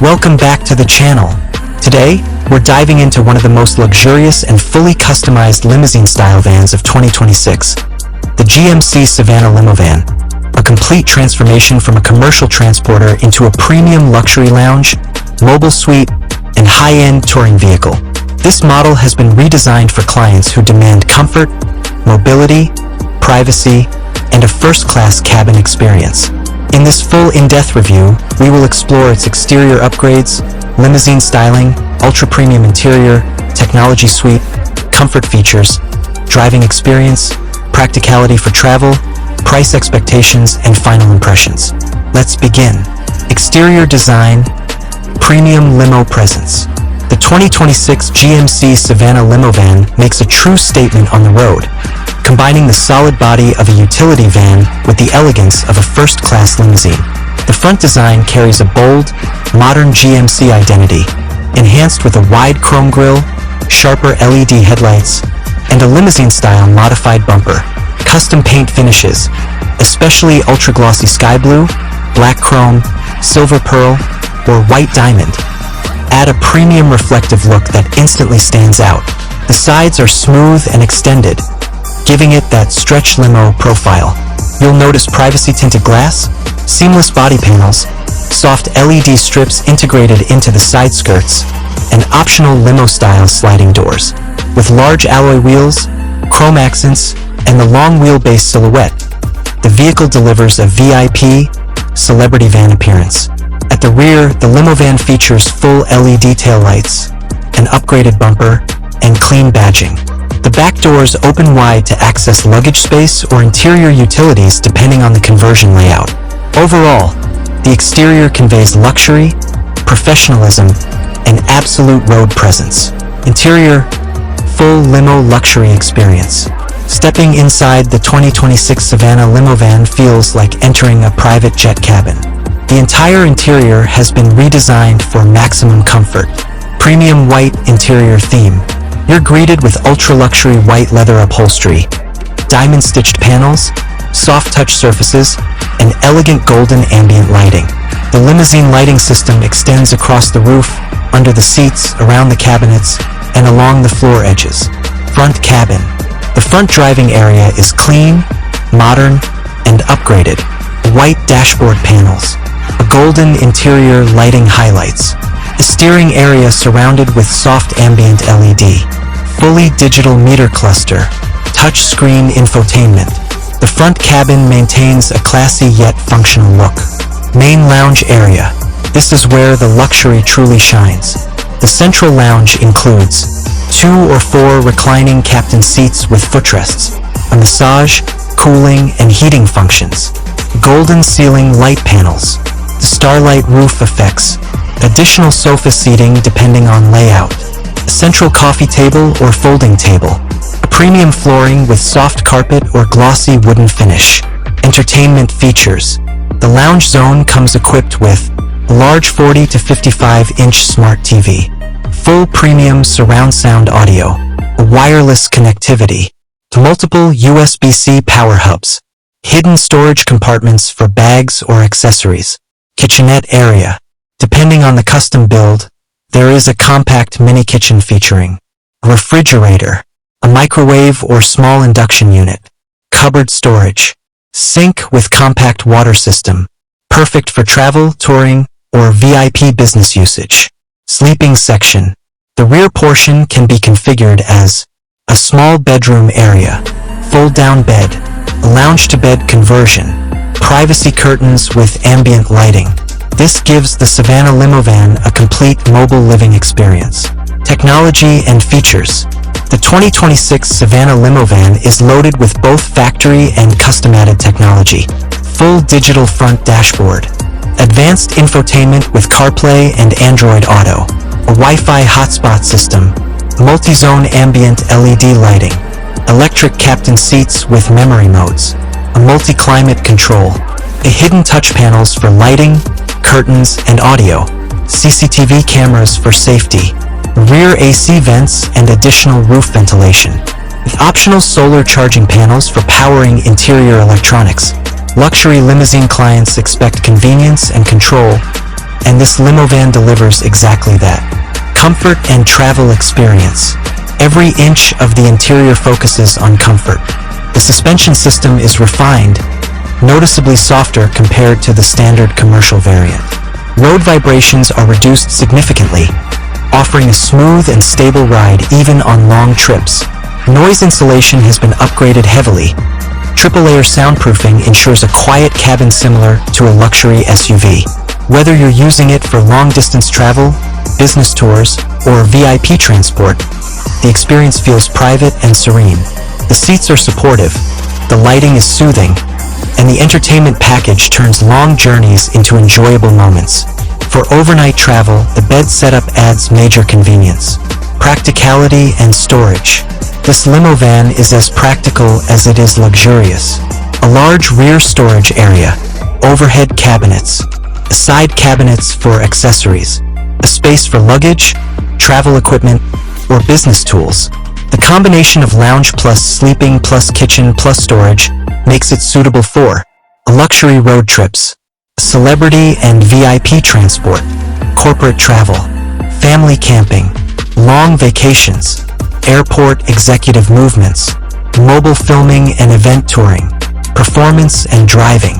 Welcome back to the channel. Today, we're diving into one of the most luxurious and fully customized limousine-style vans of 2026, the GMC Savanna limo van, a complete transformation from a commercial transporter into a premium luxury lounge, mobile suite, and high-end touring vehicle. This model has been redesigned for clients who demand comfort, mobility, privacy, and a first-class cabin experience. In this full in-depth review, we will explore its exterior upgrades, limousine styling, ultra-premium interior, technology suite, comfort features, driving experience, practicality for travel, price expectations, and final impressions. Let's begin. Exterior design, premium limo presence. The 2026 GMC Savanna limo van makes a true statement on the road, combining the solid body of a utility van with the elegance of a first-class limousine. The front design carries a bold, modern GMC identity, enhanced with a wide chrome grille, sharper LED headlights, and a limousine-style modified bumper. Custom paint finishes, especially ultra-glossy sky blue, black chrome, silver pearl, or white diamond, add a premium reflective look that instantly stands out. The sides are smooth and extended, giving it that stretch limo profile. You'll notice privacy-tinted glass, seamless body panels, soft LED strips integrated into the side skirts, and optional limo-style sliding doors. With large alloy wheels, chrome accents, and the long wheelbase silhouette, the vehicle delivers a VIP, celebrity van appearance. At the rear, the limo van features full LED taillights, an upgraded bumper, and clean badging. The back doors open wide to access luggage space or interior utilities depending on the conversion layout. Overall, the exterior conveys luxury, professionalism, and absolute road presence. Interior, full limo luxury experience. Stepping inside the 2026 Savanna limo van feels like entering a private jet cabin. The entire interior has been redesigned for maximum comfort. Premium white interior theme. You're greeted with ultra-luxury white leather upholstery, diamond-stitched panels, soft touch surfaces, and elegant golden ambient lighting. The limousine lighting system extends across the roof, under the seats, around the cabinets, and along the floor edges. Front cabin. The front driving area is clean, modern, and upgraded. White dashboard panels. A golden interior lighting highlights. The steering area surrounded with soft ambient LED. Fully digital meter cluster. Touchscreen infotainment. The front cabin maintains a classy yet functional look. Main lounge area. This is where the luxury truly shines. The central lounge includes 2 or 4 reclining captain seats with footrests, a massage, cooling, and heating functions. Golden ceiling light panels. The starlight roof effects. Additional sofa seating depending on layout. A central coffee table or folding table. A premium flooring with soft carpet or glossy wooden finish. Entertainment features. The lounge zone comes equipped with a large 40 to 55-inch smart TV, full premium surround sound audio, a wireless connectivity, multiple USB-C power hubs, hidden storage compartments for bags or accessories, kitchenette area. Depending on the custom build, there is a compact mini kitchen featuring a refrigerator, a microwave or small induction unit, cupboard storage, sink with compact water system, perfect for travel, touring, or VIP business usage. Sleeping section. The rear portion can be configured as a small bedroom area, fold-down bed, a lounge-to-bed conversion, privacy curtains with ambient lighting. This gives the Savanna limo van a complete mobile living experience. Technology and features. The 2026 Savanna limo van is loaded with both factory and custom-added technology. Full digital front dashboard. Advanced infotainment with CarPlay and Android Auto. A Wi-Fi hotspot system. Multi-zone ambient LED lighting. Electric captain seats with memory modes. A multi-climate control. A hidden touch panels for lighting, curtains, and audio. CCTV cameras for safety. Rear AC vents and additional roof ventilation. With optional solar charging panels for powering interior electronics. Luxury limousine clients expect convenience and control, and this limo van delivers exactly that. Comfort and travel experience. Every inch of the interior focuses on comfort. The suspension system is refined, noticeably softer compared to the standard commercial variant. Road vibrations are reduced significantly, offering a smooth and stable ride even on long trips. Noise insulation has been upgraded heavily. Triple-layer soundproofing ensures a quiet cabin similar to a luxury SUV. Whether you're using it for long-distance travel, business tours, or VIP transport, the experience feels private and serene. The seats are supportive, the lighting is soothing, and the entertainment package turns long journeys into enjoyable moments. For overnight travel, the bed setup adds major convenience, practicality, and storage. This limo van is as practical as it is luxurious. A large rear storage area, overhead cabinets, side cabinets for accessories, a space for luggage, travel equipment, or business tools. The combination of lounge plus sleeping plus kitchen plus storage makes it suitable for luxury road trips, celebrity and VIP transport, corporate travel, family camping, long vacations, airport executive movements, mobile filming and event touring, performance and driving.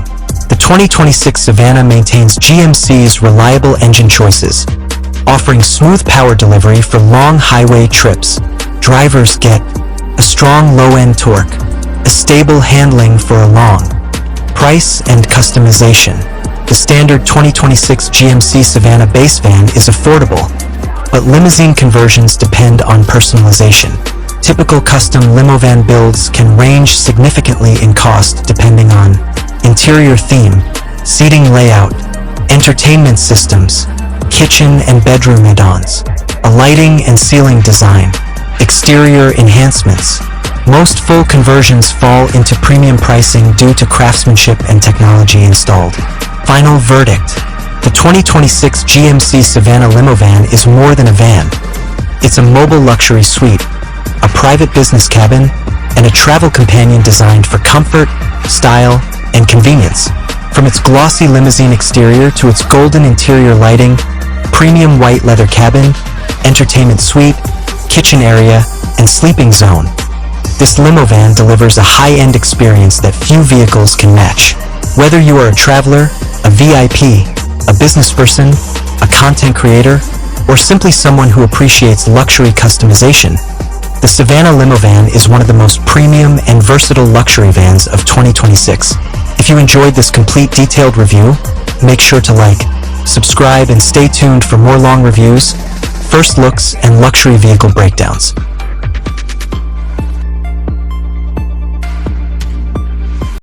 The 2026 Savanna maintains GMC's reliable engine choices, offering smooth power delivery for long highway trips. Drivers get a strong low-end torque, a stable handling for a long price and customization. The standard 2026 GMC Savanna base van is affordable, but limousine conversions depend on personalization. Typical custom limo van builds can range significantly in cost depending on interior theme, seating layout, entertainment systems, kitchen and bedroom add-ons, a lighting and ceiling design, exterior enhancements. Most full conversions fall into premium pricing due to craftsmanship and technology installed. Final verdict. The 2026 GMC Savanna limo van is more than a van. It's a mobile luxury suite, a private business cabin, and a travel companion designed for comfort, style, and convenience. From its glossy limousine exterior to its golden interior lighting, premium white leather cabin, entertainment suite, kitchen area, and sleeping zone, this limo van delivers a high-end experience that few vehicles can match. Whether you are a traveler, a VIP, a business person, a content creator, or simply someone who appreciates luxury customization, the Savanna limo van is one of the most premium and versatile luxury vans of 2026. If you enjoyed this complete detailed review, make sure to like, subscribe, and stay tuned for more long reviews, first looks, and luxury vehicle breakdowns.